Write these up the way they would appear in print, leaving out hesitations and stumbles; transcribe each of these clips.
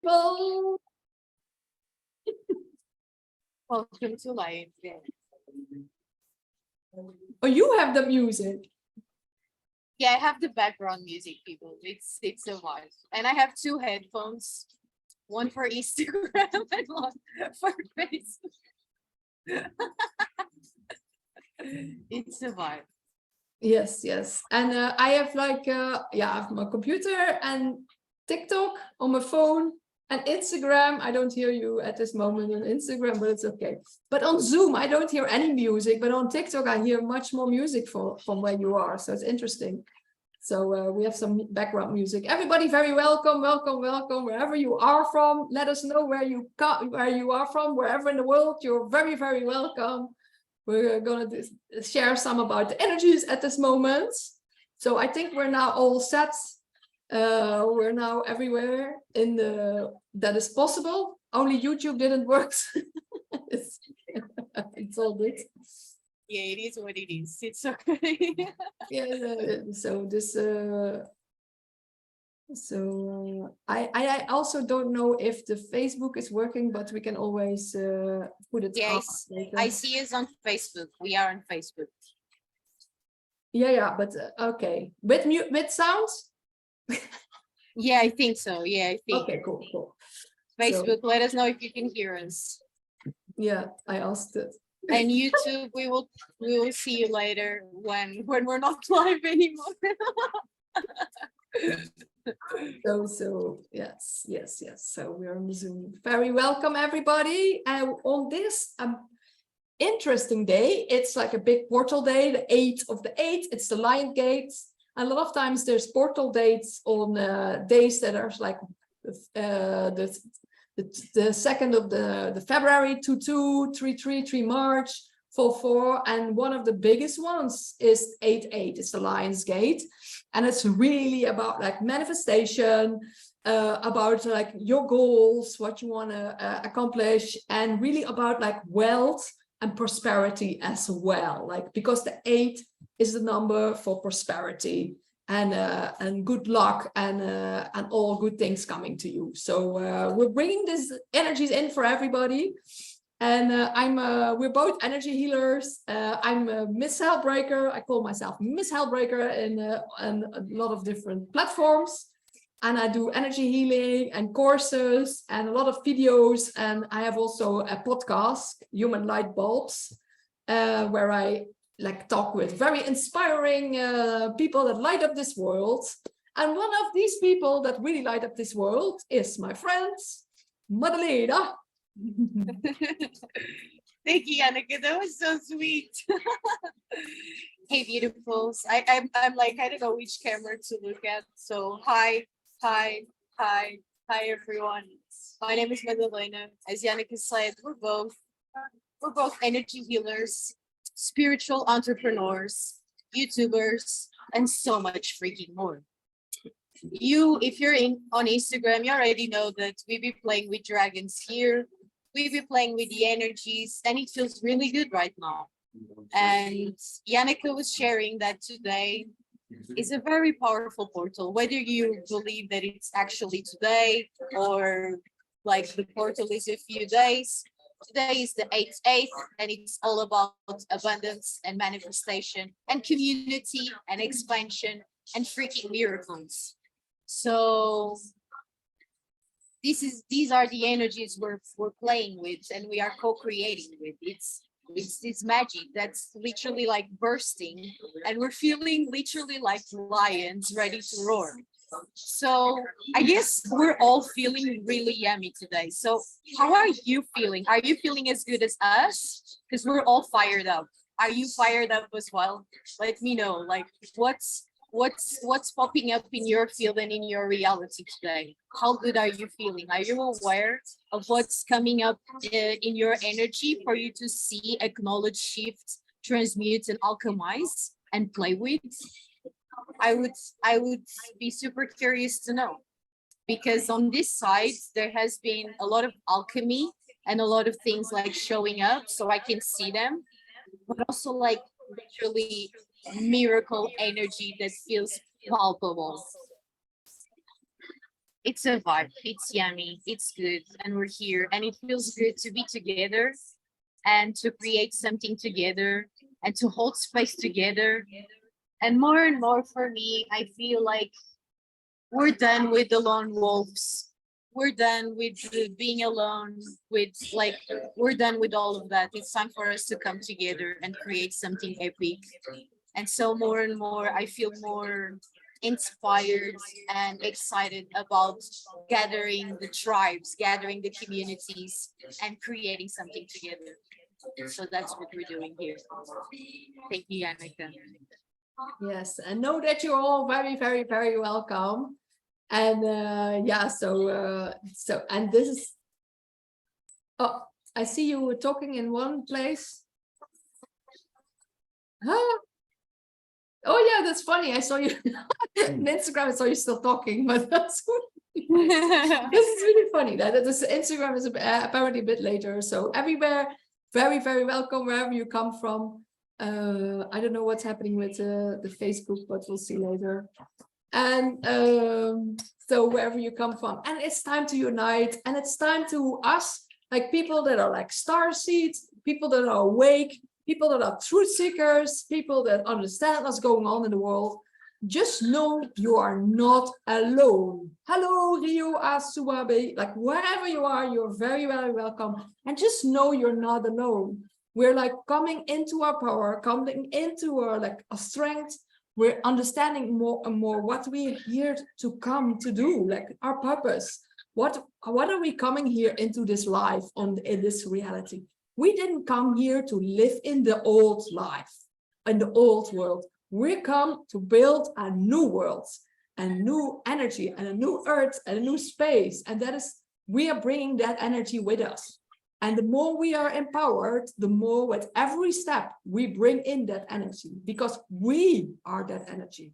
Well, Welcome to Lionsgate. oh, you have the music. Yeah, I have the background music, people. It's a vibe. And I have two headphones, one for Instagram and one for Facebook. It's a vibe. Yes, yes. And I have like, yeah, I have my computer and TikTok on my phone and Instagram. I don't hear you at this moment on Instagram, but it's okay. But on Zoom, I don't hear any music, but on TikTok, I hear much more music from where you are. So it's interesting. So we have some background music. Everybody very welcome, welcome, welcome, wherever you are from. Let us know where you are from, wherever in the world. You're very, very welcome. We're going to share some about the energies at this moment. So I think we're now all set. We're now everywhere in that is possible. Only YouTube didn't work. It's all good. Yeah, it is what it is. It's okay. Yeah, so this I also don't know if the Facebook is working, but we can always put it up later. I see us on Facebook. We are on Facebook. Yeah, but okay. With sounds? Yeah, I think so. Yeah, I think. Okay, cool. Facebook, let us know if you can hear us. Yeah, I asked it. And YouTube, we will see you later when we're not live anymore. So yes. So we're on Zoom. Very welcome everybody. On this interesting day, it's like a big portal day, the 8th of the 8th. It's the Lionsgate. A lot of times there's portal dates on days that are like the 2nd of the February, 2/2, 3/3, 3 March, 4/4, and one of the biggest ones is 8/8. It's the Lionsgate, and it's really about like manifestation, about like your goals, what you want to accomplish, and really about like wealth and prosperity as well. Like because the 8 is the number for prosperity and good luck and all good things coming to you. So we're bringing these energies in for everybody, and we're both energy healers. I'm Miss Hellbreaker. I call myself Miss Hellbreaker in a lot of different platforms, and I do energy healing and courses and a lot of videos, and I have also a podcast, Human Light Bulbs, where I like talk with very inspiring people that light up this world. And one of these people that really light up this world is my friend, Madalena. Thank you, Annika. That was so sweet. Hey, beautifuls. I'm like, I don't know which camera to look at. So hi, everyone. My name is Madalena. As Yannicka said, we're both energy healers, spiritual entrepreneurs, YouTubers, and so much freaking more. If you're on Instagram, you already know that we be playing with dragons here. We be playing with the energies, and it feels really good right now. And Yannicka was sharing that today is a very powerful portal, whether you believe that it's actually today or like the portal is a few days. Today is the 8th, and it's all about abundance and manifestation and community and expansion and freaking miracles. So these are the energies we're playing with and we are co-creating with. It's this magic that's literally like bursting, and we're feeling literally like lions ready to roar. So I guess we're all feeling really yummy today. So how are you feeling? Are you feeling as good as us? Because we're all fired up. Are you fired up as well? Let me know. Like what's popping up in your field and in your reality today? How good are you feeling? Are you aware of what's coming up in your energy for you to see, acknowledge, shift, transmute, and alchemize and play with? I would be super curious to know, because on this side there has been a lot of alchemy and a lot of things like showing up so I can see them, but also like literally miracle energy that feels palpable. it's a vibe. It's yummy. It's good. And we're here. And it feels good to be together and to create something together and to hold space together. And more for me, I feel like we're done with the lone wolves. We're done with being alone, with like, we're done with all of that. It's time for us to come together and create something epic. And so more and more, I feel more inspired and excited about gathering the tribes, gathering the communities, and creating something together. So that's what we're doing here. Thank you, Annika. Yes, and know that you're all very, very, very welcome. And yeah, so and this is, oh, I see you were talking in one place. Huh? Oh yeah, that's funny. I saw you on Instagram. I saw you still talking, but that's this is really funny. That this Instagram is apparently a bit later. So everywhere, very, very welcome wherever you come from. I don't know what's happening with the Facebook, but we'll see later. And so wherever you come from, and it's time to unite, and it's time to us, like people that are like star seeds, people that are awake, people that are truth seekers, people that understand what's going on in the world. Just know you are not alone. Hello, Rio Asuabe, like wherever you are, you're very, very welcome. And just know you're not alone. We're like coming into our power, coming into our like a strength. We're understanding more and more what we're here to come to do, like our purpose. What are we coming here into this life in this reality? We didn't come here to live in the old life, in the old world. We come to build a new world, a new energy, and a new earth, and a new space. And that is, we are bringing that energy with us. And the more we are empowered, the more with every step we bring in that energy, because we are that energy.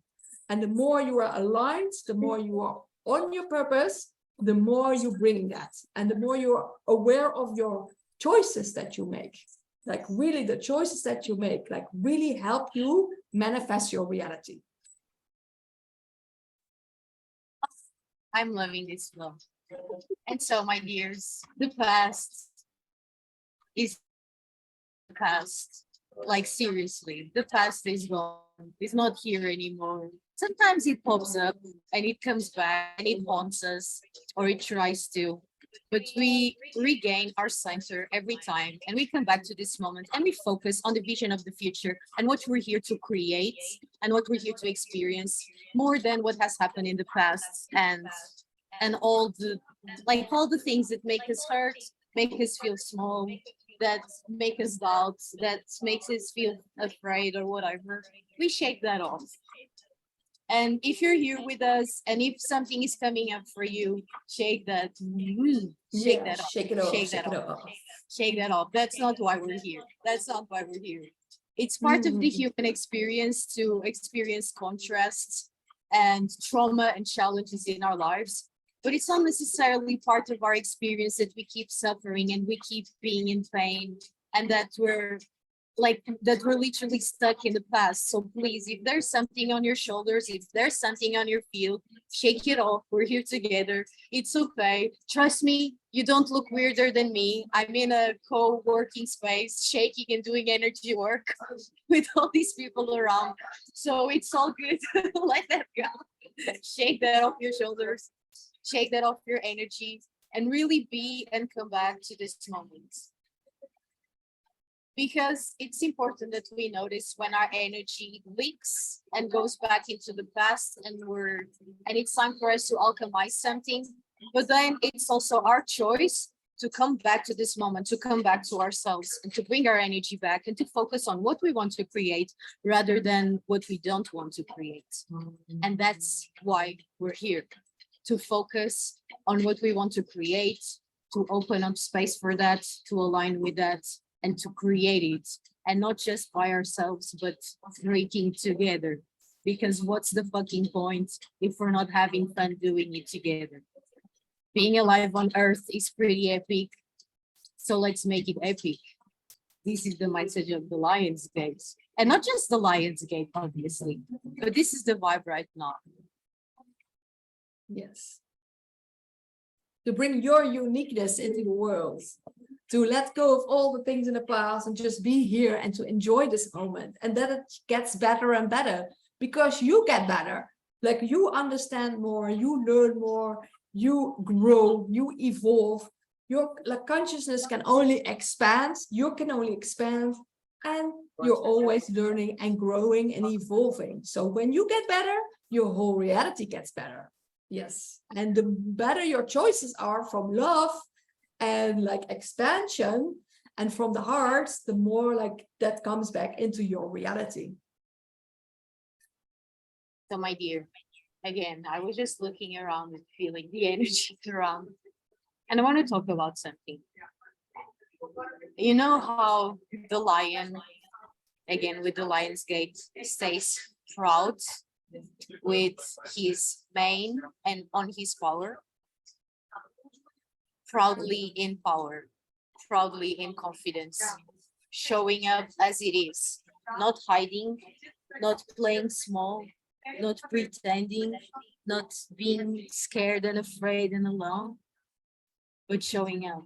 And the more you are aligned, the more you are on your purpose, the more you bring that. And the more you're aware of your choices that you make, like really the choices that you make, like really help you manifest your reality. I'm loving this flow. And so, my dears, the past is the past. Like seriously, the past is gone. It's not here anymore. Sometimes it pops up and it comes back and it haunts us, or it tries to. But we regain our center every time, and we come back to this moment and we focus on the vision of the future and what we're here to create and what we're here to experience, more than what has happened in the past, and all the things that make us hurt, make us feel small, that make us doubt, that makes us feel afraid or whatever. We shake that off. And if you're here with us, and if something is coming up for you, shake that. Shake that off. Shake it off. Shake that off. Shake that off. That's not why we're here. That's not why we're here. It's part of the human experience to experience contrasts and trauma and challenges in our lives. But it's not necessarily part of our experience that we keep suffering and we keep being in pain, and that we're literally stuck in the past. So please, if there's something on your shoulders, if there's something on your field, shake it off. We're here together. It's okay. Trust me, you don't look weirder than me. I'm in a co-working space, shaking and doing energy work with all these people around. So it's all good. Let that go. Shake that off your shoulders. Shake that off your energy, and really be and come back to this moment. Because it's important that we notice when our energy leaks and goes back into the past, and it's time for us to alchemize something. But then it's also our choice to come back to this moment, to come back to ourselves, and to bring our energy back and to focus on what we want to create rather than what we don't want to create. And that's why we're here, to focus on what we want to create, to open up space for that, to align with that, and to create it, and not just by ourselves, but creating together. Because what's the fucking point if we're not having fun doing it together? Being alive on Earth is pretty epic, so let's make it epic. This is the message of the Lionsgate, and not just the Lionsgate, obviously, but this is the vibe right now. Yes. to bring your uniqueness into the world, to let go of all the things in the past and just be here and to enjoy this moment. And that it gets better and better because you get better. Like you understand more, you learn more, you grow, you evolve. Your like consciousness can only expand, you can only expand, and you're always learning and growing and evolving. So when you get better, your whole reality gets better. Yes. And the better your choices are from love and like expansion and from the heart, the more like that comes back into your reality. So my dear, again, I was just looking around and feeling the energy around. And I want to talk about something. You know how the lion, again with the Lionsgate, stays proud with his mane and on his power? Proudly in power, proudly in confidence, showing up as it is, not hiding, not playing small, not pretending, not being scared and afraid and alone, but showing up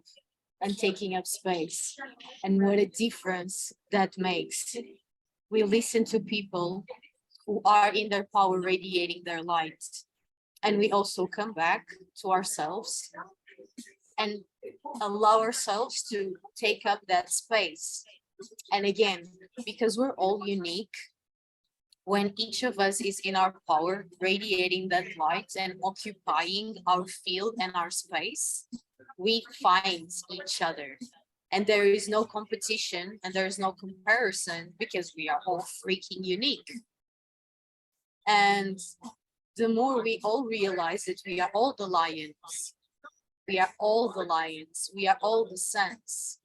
and taking up space. And what a difference that makes. We listen to people who are in their power, radiating their light. And we also come back to ourselves and allow ourselves to take up that space. And again, because we're all unique, when each of us is in our power, radiating that light and occupying our field and our space, we find each other. And there is no competition and there is no comparison because we are all freaking unique. And the more we all realize that we are all the lions, we are all the lions, we are all the suns,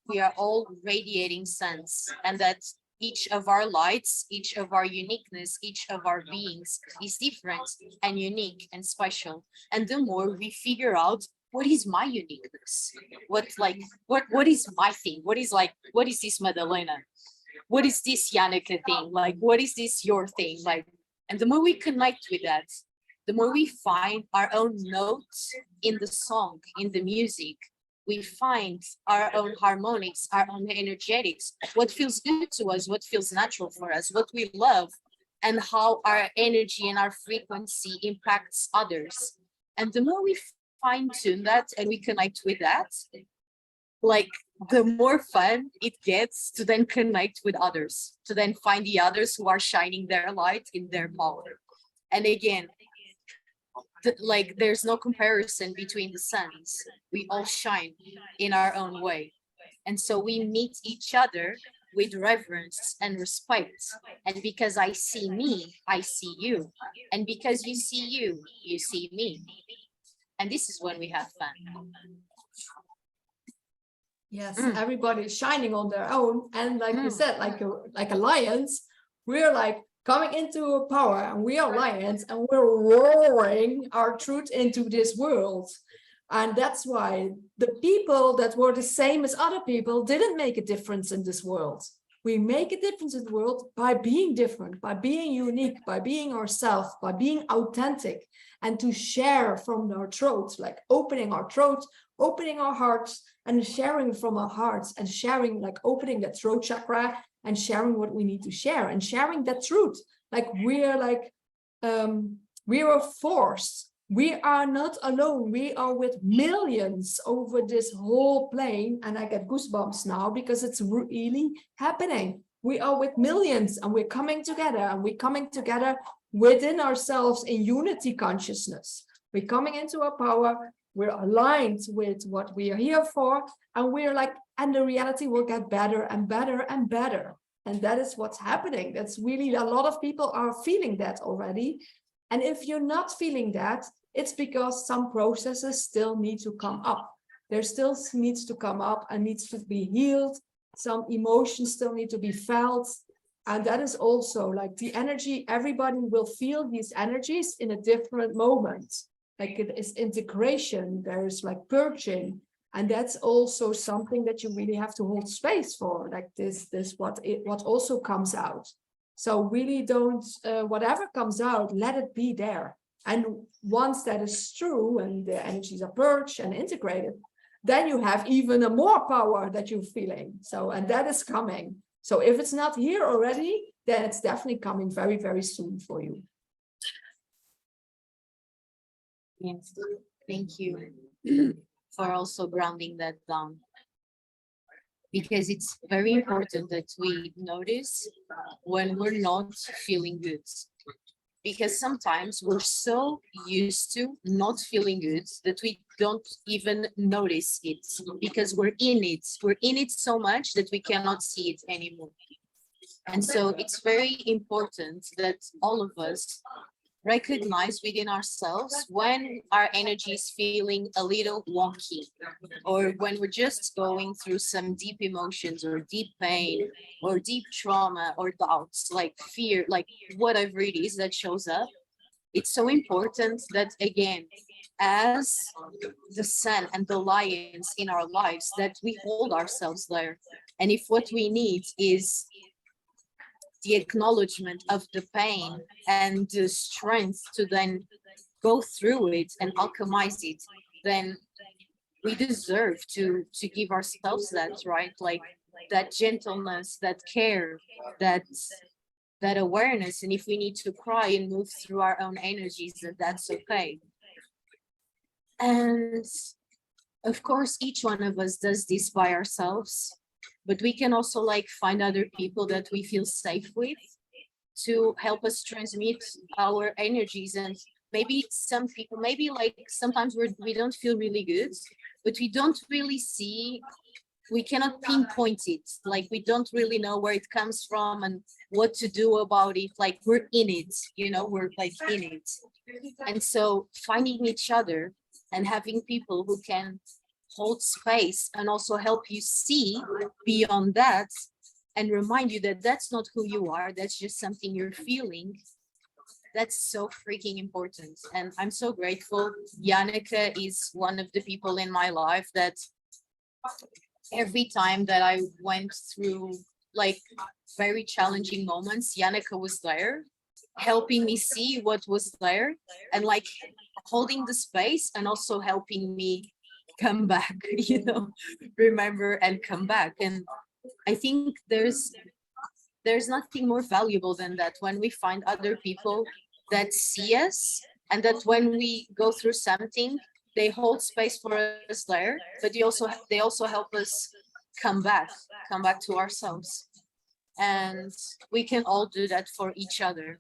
we are all radiating suns, and that each of our lights, each of our uniqueness, each of our beings is different and unique and special. And the more we figure out what is my uniqueness, what is my thing, what is this Madalena, what is this Janneke thing, like what is this your thing, like, and the more we connect with that, the more we find our own notes in the song, in the music. We find our own harmonics, our own energetics, what feels good to us, what feels natural for us, what we love, and how our energy and our frequency impacts others. And the more we fine tune that and we connect with that, like the more fun it gets to then connect with others, to then find the others who are shining their light in their power. And again, like there's no comparison between the suns. We all shine in our own way. And so we meet each other with reverence and respect. And because I see me, I see you. And because you see you, you see me. And this is when we have fun. Yes, everybody's shining on their own. And like you said, like a lions, we're like coming into power and we are lions and we're roaring our truth into this world. And that's why the people that were the same as other people didn't make a difference in this world. We make a difference in the world by being different, by being unique, by being ourselves, by being authentic, and to share from our throats, like opening our throats, opening our hearts, and sharing from our hearts, and sharing, like opening that throat chakra and sharing what we need to share and sharing that truth. Like we're a force. We are not alone. We are with millions over this whole plane. And I get goosebumps now because it's really happening. We are with millions and we're coming together, and we're coming together within ourselves in unity consciousness. We're coming into our power. We're aligned with what we are here for. And we're like, and the reality will get better and better and better. And that is what's happening. That's really, a lot of people are feeling that already. And if you're not feeling that, it's because some processes still need to come up. There still needs to come up and needs to be healed. Some emotions still need to be felt. And that is also like the energy, everybody will feel these energies in a different moment. Like it is integration, there's like purging. And that's also something that you really have to hold space for. Like this what also comes out. So really don't, whatever comes out, let it be there. And once that is true and the energies are purged and integrated, then you have even a more power that you're feeling. So, and that is coming. So if it's not here already, then it's definitely coming very, very soon for you. Yes, thank you for also grounding that down. Because it's very important that we notice when we're not feeling good. Because sometimes we're so used to not feeling good that we don't even notice it, because we're in it. We're in it so much that we cannot see it anymore. And so it's very important that all of us recognize within ourselves when our energy is feeling a little wonky, or when we're just going through some deep emotions or deep pain or deep trauma or doubts, like fear, like whatever it is that shows up. It's so important that, again, as the sun and the lions in our lives, that we hold ourselves there. And if what we need is the acknowledgement of the pain and the strength to then go through it and alchemize it, then we deserve to give ourselves that, right? Like that gentleness, that care, that awareness. And if we need to cry and move through our own energies, that's okay. And of course, each one of us does this by ourselves. But we can also like find other people that we feel safe with to help us transmit our energies. And maybe some people, maybe like sometimes we don't feel really good, but we don't really see, we cannot pinpoint it. Like we don't really know where it comes from and what to do about it. Like we're in it, you know, we're like in it. And so finding each other and having people who can hold space and also help you see beyond that and remind you that that's not who you are, that's just something you're feeling. That's so freaking important. And I'm so grateful. Janneke is one of the people in my life that every time that I went through like very challenging moments, Janneke was there helping me see what was there and like holding the space and also helping me come back, you know, remember and come back. And I think there's nothing more valuable than that, when we find other people that see us and that when we go through something, they hold space for us there, but they also help us come back to ourselves. And we can all do that for each other.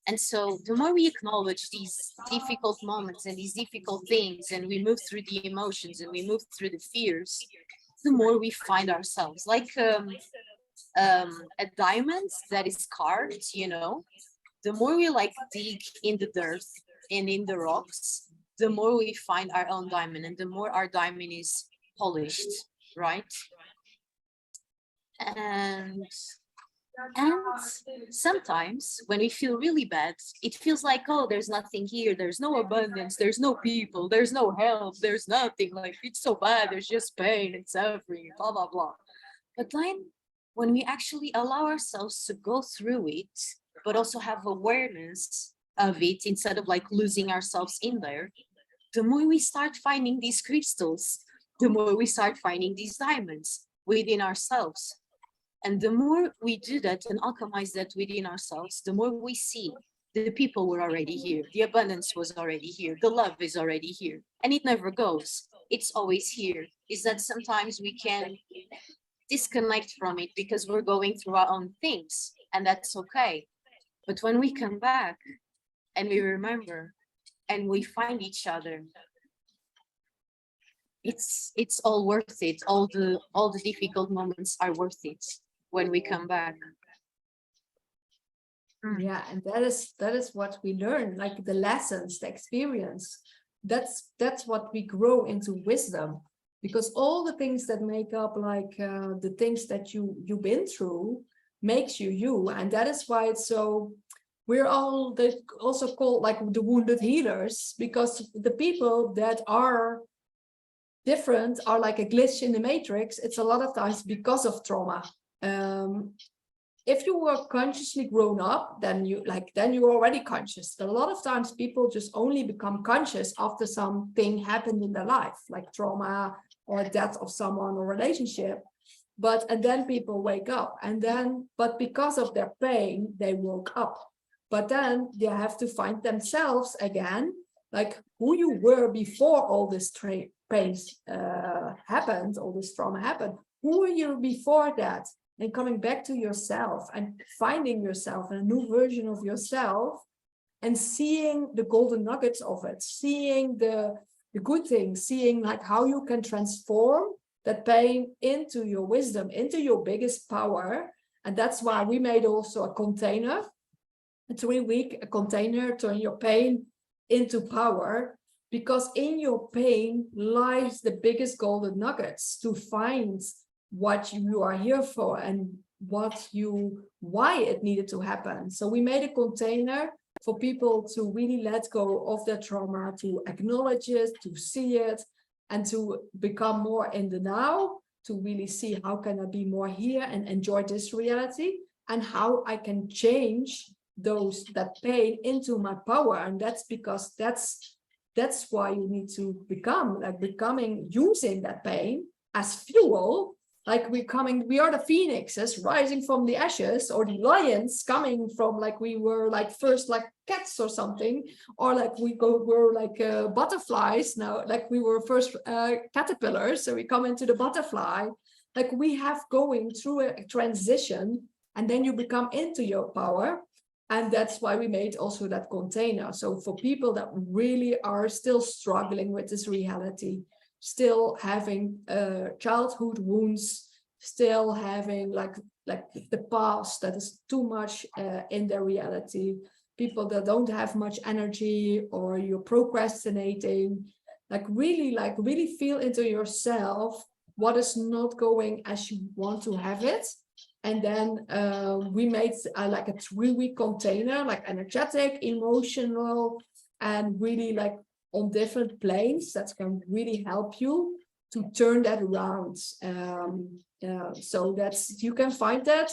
And so the more we acknowledge these difficult moments and these difficult things, and we move through the emotions and we move through the fears, the more we find ourselves. Like a diamond that is carved, you know, the more we like dig in the dirt and in the rocks, the more we find our own diamond and the more our diamond is polished, right? And sometimes when we feel really bad, it feels like, oh, there's nothing here. There's no abundance. There's no people. There's no help. There's nothing. Like, it's so bad. There's just pain and suffering, blah, blah, blah. But then when we actually allow ourselves to go through it, but also have awareness of it instead of like losing ourselves in there, the more we start finding these crystals, the more we start finding these diamonds within ourselves. And the more we do that and alchemize that within ourselves, the more we see the people were already here. The abundance was already here. The love is already here. And it never goes. It's always here. Is that sometimes we can disconnect from it because we're going through our own things, and that's okay. But when we come back and we remember and we find each other, it's all worth it. All the difficult moments are worth it when we come back. Yeah, and that is what we learn, like the lessons, the experience. That's what we grow into wisdom, because all the things that make up like the things that you've been through makes you, and that is why it's so. We're all also called like the wounded healers, because the people that are different are like a glitch in the matrix. It's a lot of times because of trauma. if you were consciously grown up, then you're already conscious. But a lot of times people just only become conscious after something happened in their life, like trauma or death of someone or relationship. And then people wake up, but because of their pain, they woke up. But then they have to find themselves again, like who you were before all this pain happened, all this trauma happened. Who were you before that? And coming back to yourself and finding yourself, a new version of yourself, and seeing the golden nuggets of it, seeing the good things, seeing like how you can transform that pain into your wisdom, into your biggest power. And that's why we made also a container, a 3-week container, turn your pain into power, because in your pain lies the biggest golden nuggets to find what you are here for and why it needed to happen. So we made a container for people to really let go of their trauma, to acknowledge it, to see it, and to become more in the now, to really see how can I be more here and enjoy this reality, and how I can change that pain into my power. And that's because that's why you need to becoming using that pain as fuel. Like we are the phoenixes rising from the ashes, or the lions coming from, like we were like first like cats or something, or like we're like butterflies now, like we were first caterpillars, so we come into the butterfly. Like we have going through a transition, and then you become into your power. And that's why we made also that container. So for people that really are still struggling with this reality, still having childhood wounds, still having like the past that is too much in their reality, people that don't have much energy, or you're procrastinating, like really feel into yourself what is not going as you want to have it. And then we made like a 3-week container, like energetic, emotional, and really like on different planes that can really help you to turn that around. So you can find that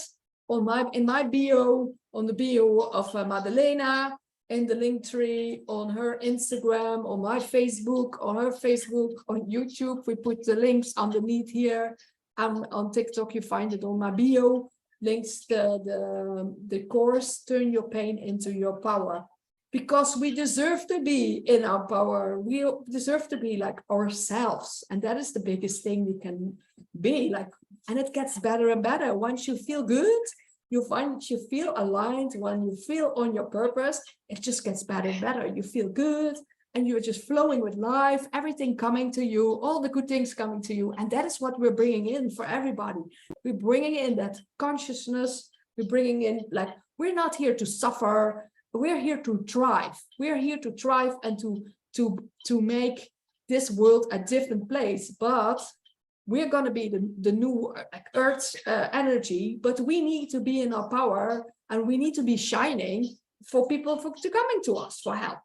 in my bio, on the bio of Madalena, in the link tree, on her Instagram, on my Facebook, on her Facebook, on YouTube. We put the links underneath here. On TikTok, you find it on my bio. Links the course, Turn Your Pain into Your Power. Because we deserve to be in our power. We deserve to be like ourselves. And that is the biggest thing we can be like. And it gets better and better. Once you feel good, you find that you feel aligned. When you feel on your purpose, it just gets better and better. You feel good, and you're just flowing with life, everything coming to you, all the good things coming to you. And that is what we're bringing in for everybody. We're bringing in that consciousness. We're bringing in, like, we're not here to suffer. We're here to thrive. We're here to thrive and to make this world a different place. But we're going to be the new Earth's energy, but we need to be in our power, and we need to be shining for people to coming to us for help.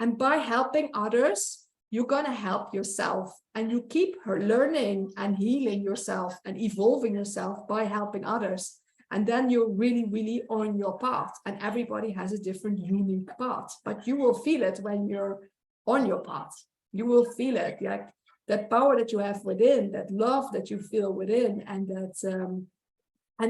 And by helping others, you're going to help yourself, and you keep learning and healing yourself and evolving yourself by helping others. And then you're really, really on your path, and everybody has a different unique path, but you will feel it when you're on your path. You will feel it, like that power that you have within, that love that you feel within, and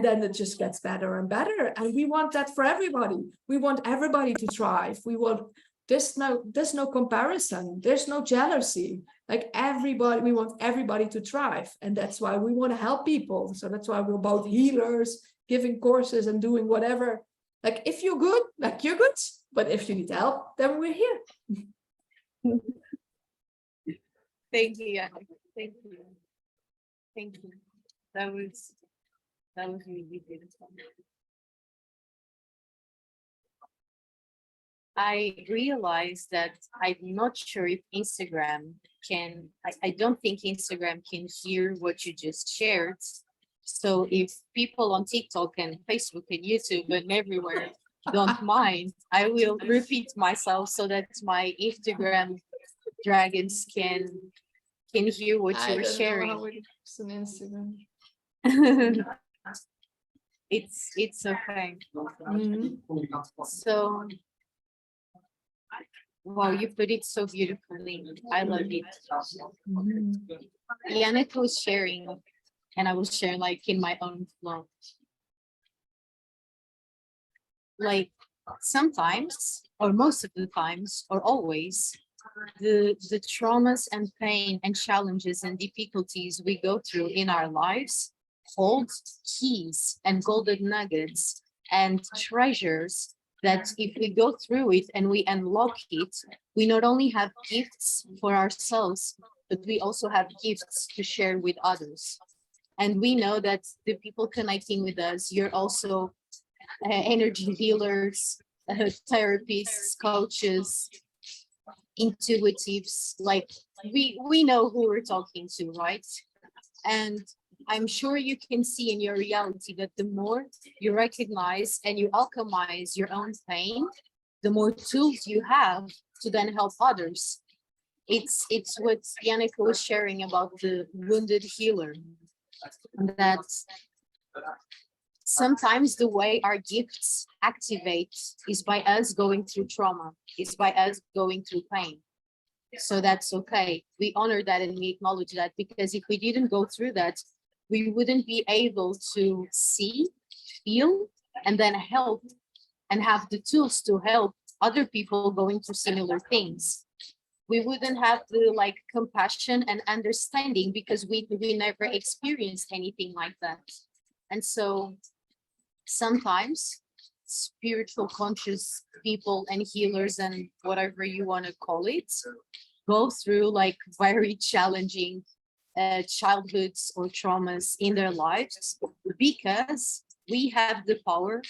then it just gets better and better. And we want that for everybody. We want everybody to thrive. We want there's no comparison. There's no jealousy. Like everybody, we want everybody to thrive. And that's why we want to help people. So that's why we're both healers, giving courses and doing whatever. Like if you're good, like you're good. But if you need help, then we're here. Thank you, Anna. Thank you. Thank you. That was really beautiful. I realized that I'm not sure if Instagram can, I don't think Instagram can hear what you just shared. So if people on TikTok and Facebook and YouTube and everywhere don't mind, I will repeat myself so that my Instagram dragons can hear what you're sharing. It's an Instagram. it's okay. Mhm. So, wow, you put it so beautifully. I love it. Mhm. Yannick was sharing, and I will share like in my own flow. Like sometimes, or most of the times, or always, the traumas and pain and challenges and difficulties we go through in our lives hold keys and golden nuggets and treasures that if we go through it and we unlock it, we not only have gifts for ourselves, but we also have gifts to share with others. And we know that the people connecting with us, you're also energy healers, therapists, coaches, intuitives, like we know who we're talking to, right? And I'm sure you can see in your reality that the more you recognize and you alchemize your own pain, the more tools you have to then help others. It's what Yannick was sharing about the wounded healer, that sometimes the way our gifts activate is by us going through trauma, is by us going through pain. So that's okay. We honor that and we acknowledge that, because if we didn't go through that, we wouldn't be able to see, feel, and then help and have the tools to help other people going through similar things. We wouldn't have the like compassion and understanding because we never experienced anything like that. And so sometimes spiritual conscious people and healers and whatever you want to call it go through like very challenging childhoods or traumas in their lives, because we have the power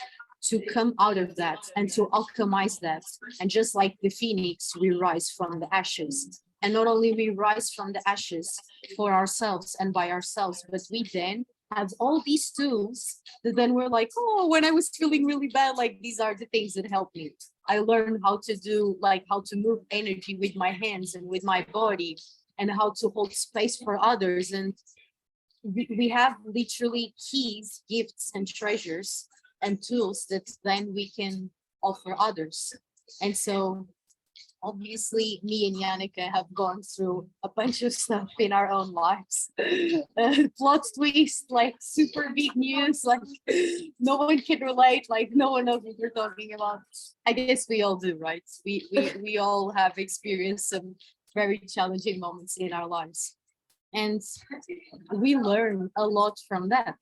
to come out of that and to alchemize that. And just like the phoenix, we rise from the ashes. And not only we rise from the ashes for ourselves and by ourselves, but we then have all these tools that then we're like, oh, when I was feeling really bad, like these are the things that help me. I learned how to do, like how to move energy with my hands and with my body, and how to hold space for others. And we have literally keys, gifts, and treasures and tools that then we can offer others. And so obviously me and Yannicka have gone through a bunch of stuff in our own lives. Plot twist, like super big news, like no one can relate, like no one knows what we're talking about. I guess we all do, right? We all have experienced some very challenging moments in our lives. And we learn a lot from that.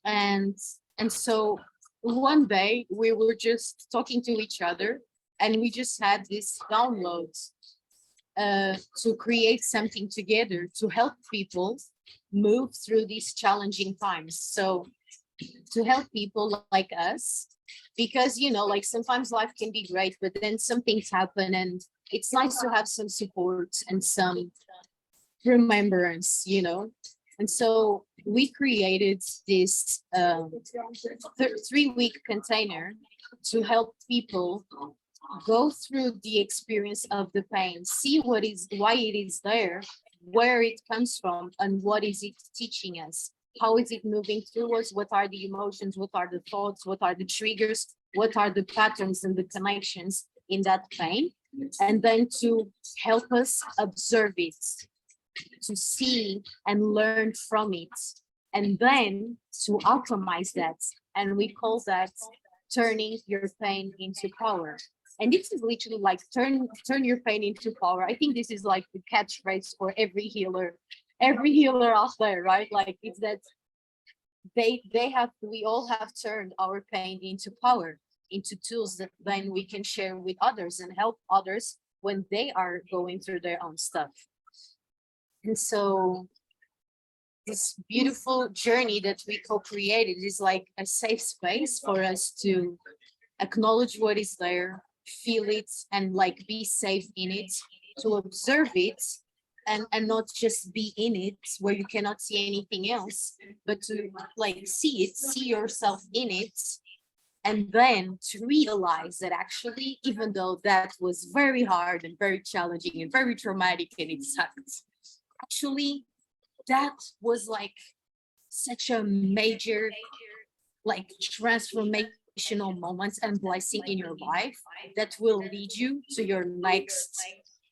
And and so one day we were just talking to each other and we just had this download to create something together to help people move through these challenging times. So to help people like us, because you know, like sometimes life can be great, but then some things happen and it's nice to have some support and some remembrance, you know. And so we created this 3-week container to help people go through the experience of the pain, see why it is there, where it comes from, and what is it teaching us. How is it moving through us? What are the emotions? What are the thoughts? What are the triggers? What are the patterns and the connections in that pain? And then to help us observe it, to see and learn from it, and then to alchemize that. And we call that turning your pain into power. And this is literally like turn your pain into power. I think this is like the catchphrase for every healer out there, right? Like it's that we all have turned our pain into power, into tools that then we can share with others and help others when they are going through their own stuff. And so this beautiful journey that we co-created is like a safe space for us to acknowledge what is there, feel it, and like be safe in it, to observe it, and not just be in it where you cannot see anything else, but to like see it, see yourself in it, and then to realize that actually, even though that was very hard and very challenging and very traumatic and it sucked, actually that was like such a major like transformational moments and blessing in your life that will lead you to your next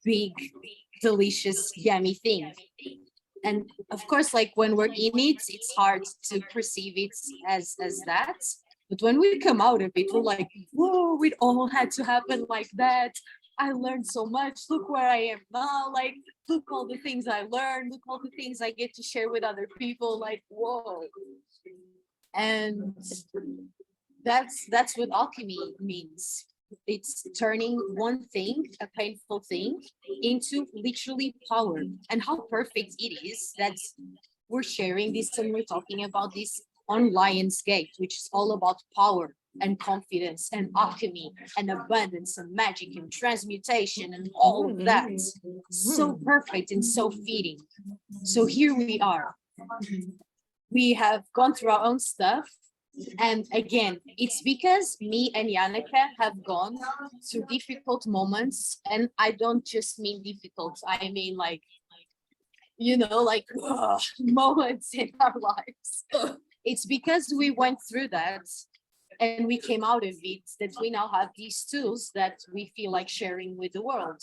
big, delicious, yummy thing. And of course, like when we're in it, it's hard to perceive it as that. But when we come out of it, we're like, whoa, it all had to happen like that. I learned so much. Look where I am now. Like, look all the things I learned. Look all the things I get to share with other people. Like, whoa. And that's what alchemy means. It's turning one thing, a painful thing, into literally power. And how perfect it is that we're sharing this and we're talking about this on Lionsgate, which is all about power and confidence and alchemy and abundance and magic and transmutation and all of that. So perfect and so fitting. So here we are. We have gone through our own stuff. And again, it's because me and Janneke have gone through difficult moments. And I don't just mean difficult, I mean like, you know, like moments in our lives. It's because we went through that and we came out of it that we now have these tools that we feel like sharing with the world,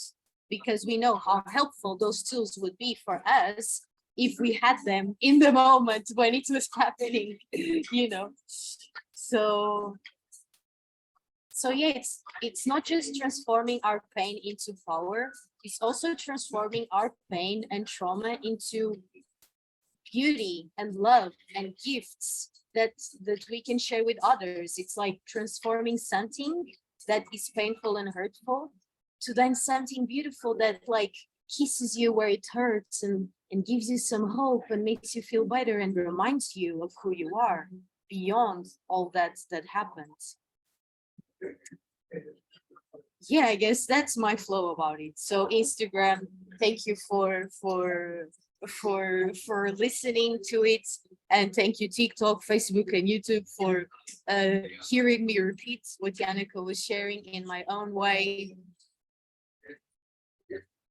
because we know how helpful those tools would be for us if we had them in the moment when it was happening, you know. So yeah, it's not just transforming our pain into power, it's also transforming our pain and trauma into beauty and love and gifts that we can share with others. It's like transforming something that is painful and hurtful to then something beautiful that like kisses you where it hurts and gives you some hope and makes you feel better and reminds you of who you are beyond all that happens. Yeah, I guess that's my flow about it. So Instagram, thank you for listening to it, and thank you TikTok, Facebook, and YouTube for hearing me repeat what Janneke was sharing in my own way.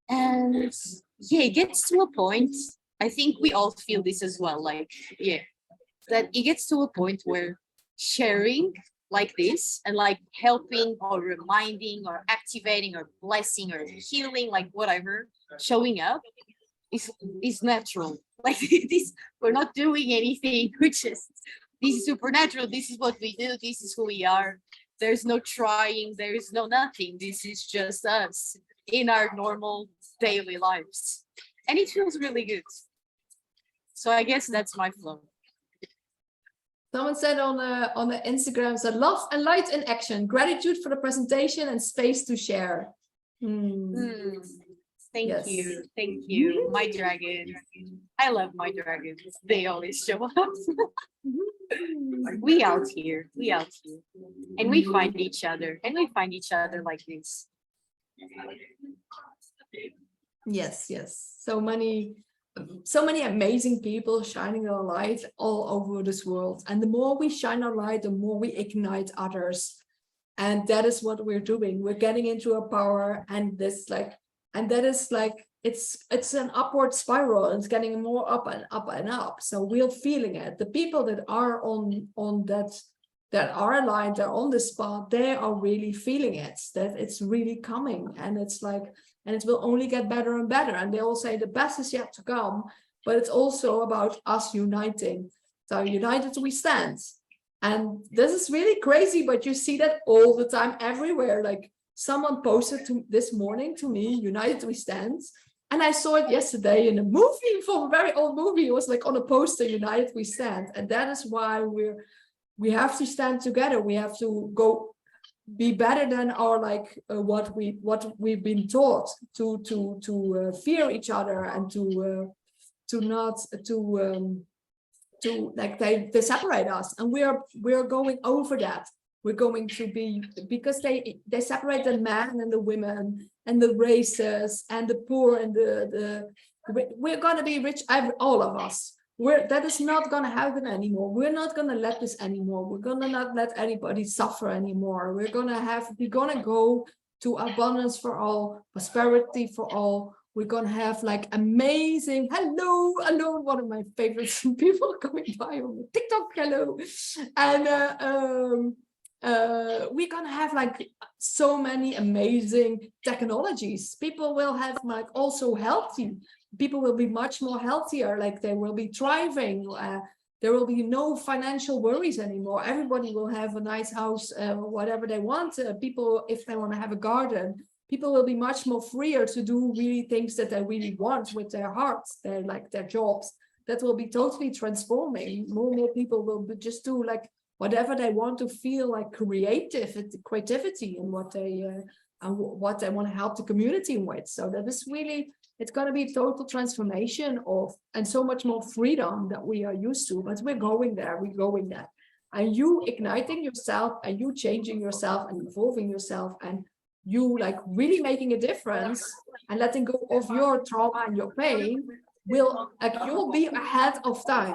And yeah, it gets to a point, I think we all feel this as well, like, yeah, that it gets to a point where sharing like this and like helping or reminding or activating or blessing or healing, like whatever, showing up is natural. Like this, we're not doing anything, this is supernatural, this is what we do, this is who we are. There's no trying, there is no nothing, this is just us in our normal daily lives, and it feels really good. So I guess that's my flow. Someone said on the Instagram, said love and light in action, gratitude for the presentation and space to share. Thank you, my dragon. I love my dragons, they always show up. we out here, and we find each other, like this. Yes, so many amazing people shining their light all over this world, and the more we shine our light, the more we ignite others, and that is what we're doing. We're getting into a power, and that is like it's an upward spiral, and it's getting more up and up and up. So we're feeling it. The people that are on that are aligned, they're on the spot, they are really feeling it, that it's really coming, and it's like, and it will only get better and better. And they all say the best is yet to come, but it's also about us uniting. So united we stand. And this is really crazy, but you see that all the time, everywhere. Like someone posted this morning to me, united we stand. And I saw it yesterday in a movie, from a very old movie. It was like on a poster, united we stand. And that is why we have to stand together. We have to go be better than our what we've been taught to fear each other, and to like they separate us, and we're going over that. We're going to be, because they separate the men and the women and the races and the poor and we're gonna be rich, all of us. That is not going to happen anymore. We're not going to let this anymore. We're going to not let anybody suffer anymore. We're going to go to abundance for all, prosperity for all, We're gonna have like amazing, hello, one of my favorite people coming by on TikTok, hello. And we're gonna have like so many amazing technologies. People will have like also healthy, people will be much more healthier, like they will be thriving. There will be no financial worries anymore. Everybody will have a nice house, whatever they want. People, if they want to have a garden, people will be much more freer to do really things that they really want with their hearts, their jobs. That will be totally transforming. More and more people will just do like whatever they want to feel like creativity in what they want to help the community with. So that is really, it's going to be total transformation of, and so much more freedom that we are used to, but we're going there. And you igniting yourself and you changing yourself and evolving yourself and you like really making a difference and letting go of your trauma and your pain will, like, you'll be ahead of time.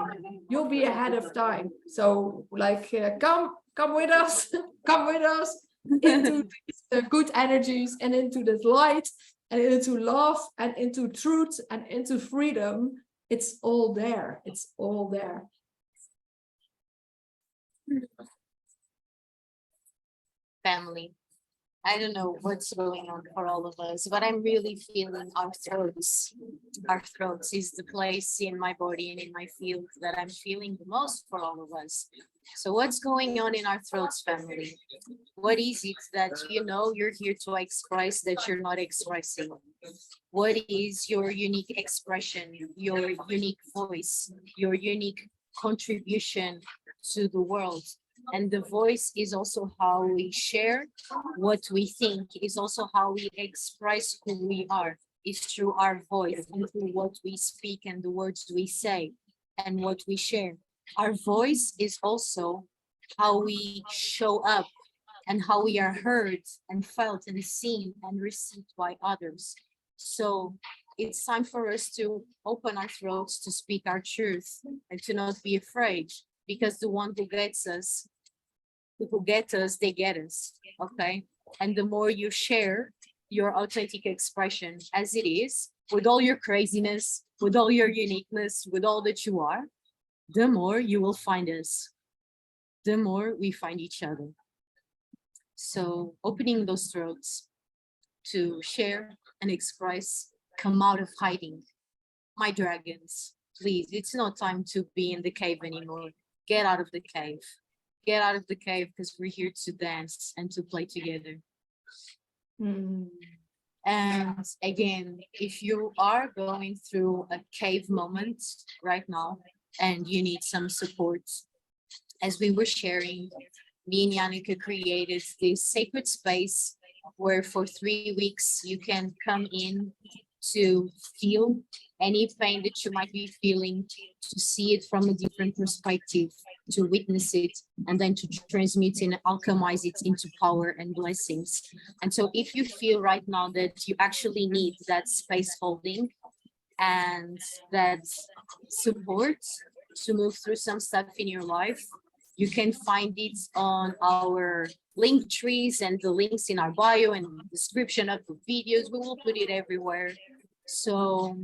You'll be ahead of time. So like, come with us, come with us into these good energies and into this light and into love and into truth and into freedom. It's all there. It's all there. Family. I don't know what's going on for all of us, but I'm really feeling our throats. Our throats is the place in my body and in my field that I'm feeling the most for all of us. So what's going on in our throats, family? What is it that you know you're here to express that you're not expressing? What is your unique expression, your unique voice, your unique contribution to the world? And the voice is also how we share what we think, is also how we express who we are. It's through our voice and through what we speak and the words we say and what we share. Our voice is also how we show up and how we are heard and felt and seen and received by others. So it's time for us to open our throats to speak our truth and to not be afraid, because the one who gets us, they get us, okay? And the more you share your authentic expression as it is, with all your craziness, with all your uniqueness, with all that you are, the more you will find us, the more we find each other. So opening those throats to share and express, come out of hiding. My dragons, please, it's not time to be in the cave anymore. Get out of the cave. Get out of the cave, because we're here to dance and to play together. And again, if you are going through a cave moment right now and you need some support, as we were sharing, me and Yannicka created this sacred space where for 3 weeks you can come in to feel any pain that you might be feeling, to see it from a different perspective, to witness it, and then to transmute and alchemize it into power and blessings. And so if you feel right now that you actually need that space holding and that support to move through some stuff in your life, you can find it on our link trees and the links in our bio and the description of the videos. We will put it everywhere. So,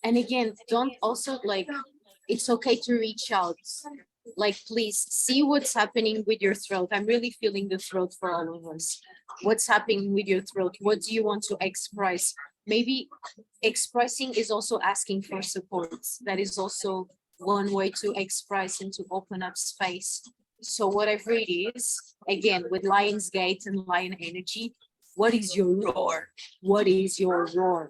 and again, don't also like, it's okay to reach out. Like, please see what's happening with your throat. I'm really feeling the throat for all of us. What's happening with your throat? What do you want to express? Maybe expressing is also asking for support. That is also one way to express and to open up space. So whatever it is, again, with Lionsgate and Lion Energy, what is your roar? What is your roar?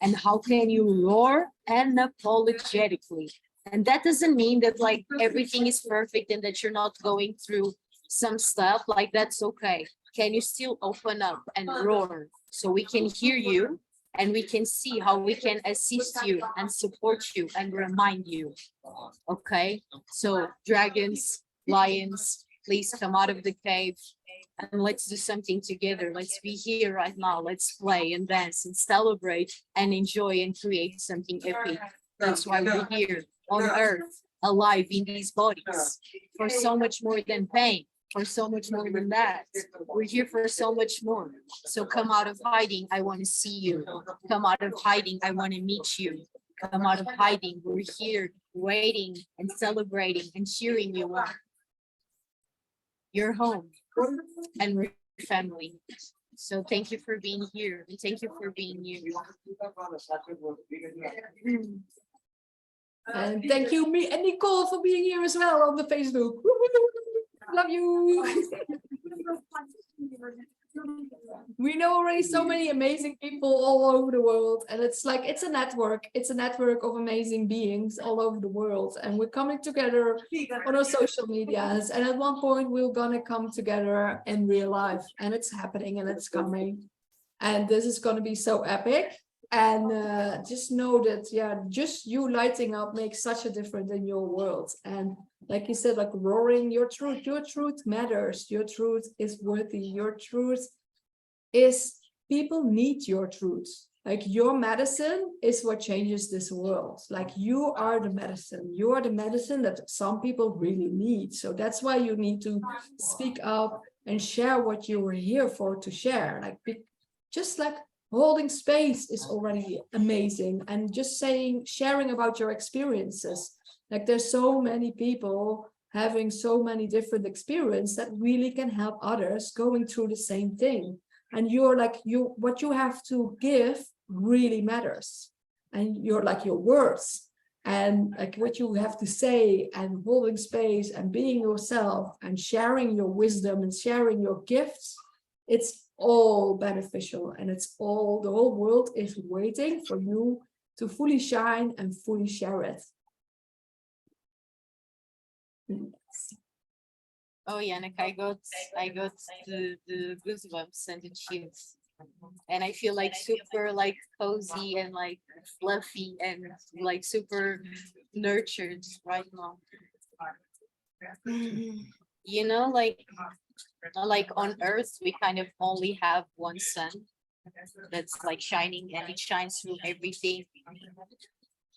And how can you roar unapologetically? And that doesn't mean that like everything is perfect and that you're not going through some stuff. Like, that's okay. Can you still open up and roar so we can hear you and we can see how we can assist you and support you and remind you? Okay, so dragons, lions, please come out of the cave and let's do something together. Let's be here right now. Let's play and dance and celebrate and enjoy and create something epic. That's why we're here on earth, alive in these bodies, for so much more than pain. for so much more than that. We're here for so much more. So come out of hiding. I want to see you. Come out of hiding. I want to meet you. Come out of hiding. We're here waiting and celebrating and cheering you on. You're home and we're family. So thank you for being here and thank you for being you. And thank you, me and Nicole, for being here as well on the Facebook. Love you. We know already so many amazing people all over the world, and it's like it's a network of amazing beings all over the world, and we're coming together on our social medias, and at one point we're gonna come together in real life, and it's happening and it's coming, and this is going to be so epic. And just know that, yeah, just you lighting up makes such a difference in your world. And like you said, like roaring your truth matters. Your truth is worthy. Your truth is, people need your truth. Like your medicine is what changes this world. Like you are the medicine. You are the medicine that some people really need. So that's why you need to speak up and share what you were here for to share. Like just like holding space is already amazing, and just sharing about your experiences. Like there's so many people having so many different experiences that really can help others going through the same thing. And you're like, what you have to give really matters, and you're like your words and like what you have to say, and holding space and being yourself and sharing your wisdom and sharing your gifts. It's all beneficial, and it's all, the whole world is waiting for you to fully shine and fully share it. Oh, Yannick, I got the goosebumps and the chills, and I feel like super like cozy and like fluffy and like super nurtured right now. You know, like on Earth, we kind of only have one sun that's like shining, and it shines through everything.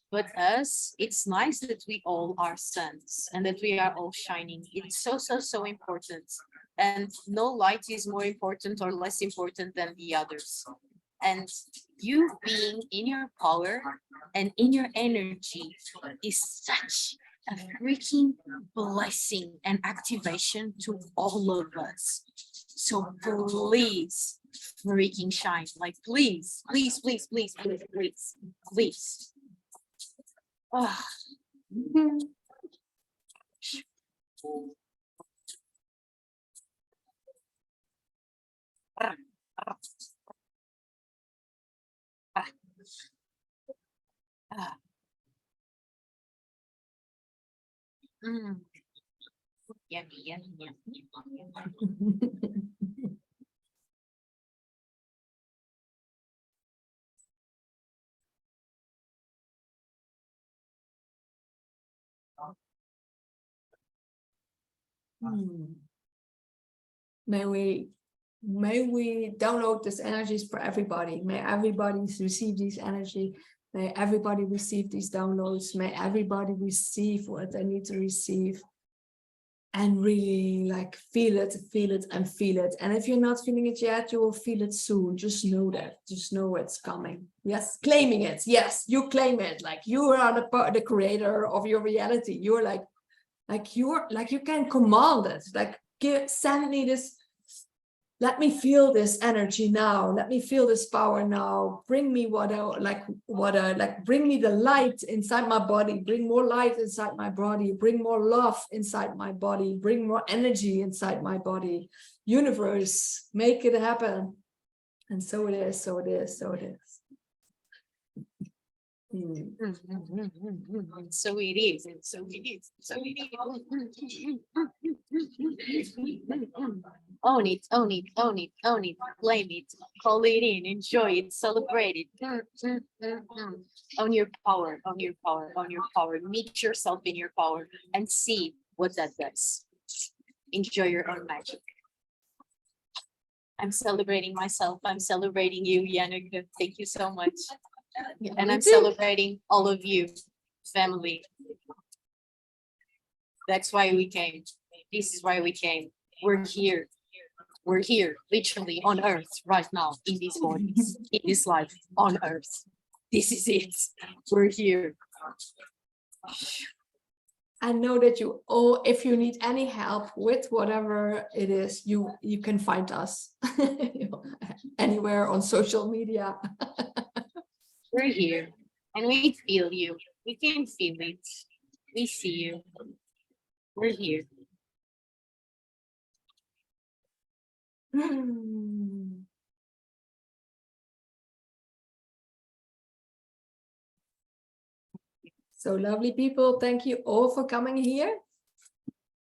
But us, it's nice that we all are suns and that we are all shining. It's so important. And no light is more important or less important than the others. And you being in your power and in your energy is such a freaking blessing and activation to all of us. So please freaking shine. Like please. Oh. Yummy. May we download this energies for everybody. May everybody receive these energy. May everybody receive these downloads. May everybody receive what they need to receive. And really like feel it. And if you're not feeling it yet, you will feel it soon. Just know that. Just know it's coming. Yes, claiming it. Yes, you claim it. Like you are the creator of your reality. You're like you can command it. Like send me this. Let me feel this energy now. Let me feel this power now. Bring me bring me the light inside my body. Bring more light inside my body. Bring more love inside my body. Bring more energy inside my body. Universe, make it happen. And so it is, so it is, so it is. So it is, and so it is, so it is. Own it, claim it, call it in, enjoy it, celebrate it. Own your power, meet yourself in your power and see what that does. Enjoy your own magic. I'm celebrating myself. I'm celebrating you, Yannick. Thank you so much. And I'm celebrating all of you, family. That's why we came. This is why we came. We're here. We're here, literally on Earth right now, in these bodies, in this life, on Earth. This is it. We're here. I know that you all, if you need any help with whatever it is, you can find us anywhere on social media. We're here and we feel you. We can feel it. We see you. We're here. So lovely people, thank you all for coming here.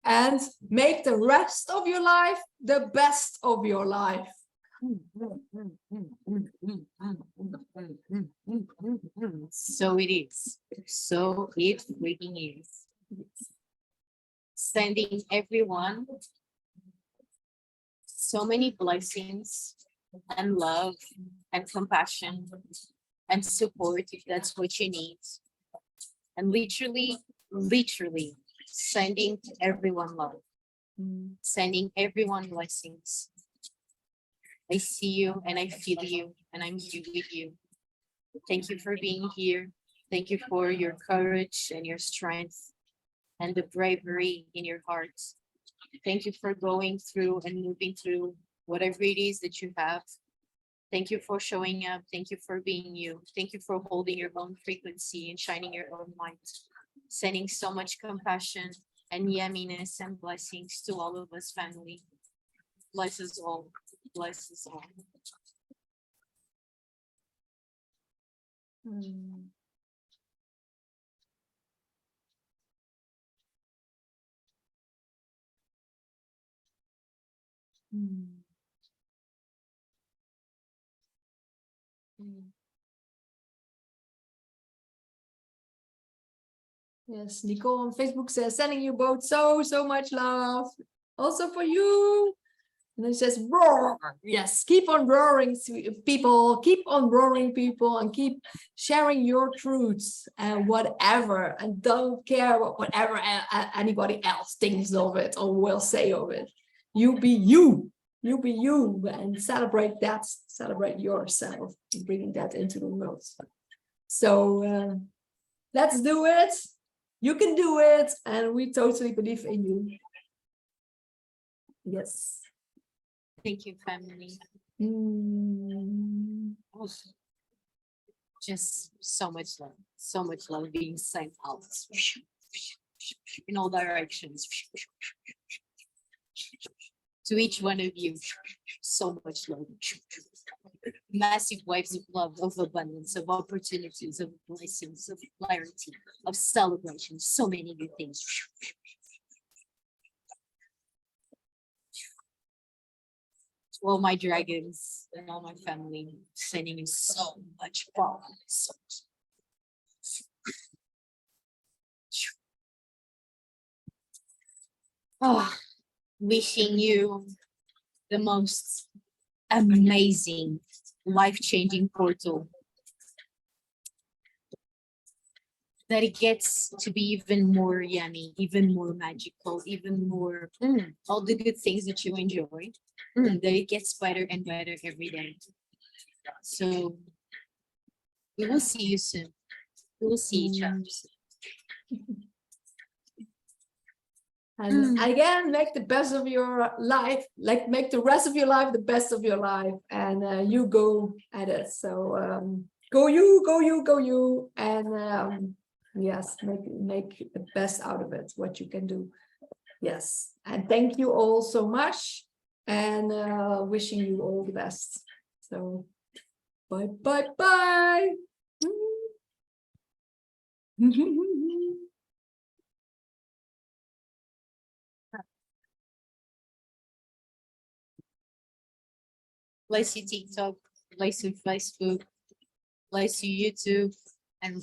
And make the rest of your life the best of your life. So it is. So it freaking is. Sending everyone so many blessings and love and compassion and support if that's what you need. And literally sending everyone love, sending everyone blessings. I see you and I feel you and I'm here with you. Thank you for being here. Thank you for your courage and your strength and the bravery in your heart. Thank you for going through and moving through whatever it is that you have. Thank you for showing up. Thank you for being you. Thank you for holding your own frequency and shining your own light. Sending so much compassion and yumminess and blessings to all of us, family. Bless us all. Bless us all. Yes, Nicole on Facebook says, sending you both so much love. Also for you. And it says, roar. Yes, keep on roaring, people. Keep on roaring, people, and keep sharing your truths and whatever. And don't care whatever anybody else thinks of it or will say of it. You be you. You be you and celebrate that. Celebrate yourself, bringing that into the world. So let's do it. You can do it, and we totally believe in you. Yes. Thank you, family. Just so much love being sent out in all directions. To each one of you, so much love. Massive waves of love, of abundance, of opportunities, of blessings, of clarity, of celebration, so many good things. To all my dragons and all my family, sending you so much power. So wishing you the most amazing, life-changing portal. That it gets to be even more yummy, even more magical, even more all the good things that you enjoy. That it gets better and better every day. So we will see you soon. We will see each other soon. And again, make the best of your life, like make the rest of your life the best of your life, and you go at it. So go you, and yes, make the best out of it, what you can do. Yes, and thank you all so much, and wishing you all the best. So bye. Bless you TikTok, bless you Facebook, bless you YouTube, and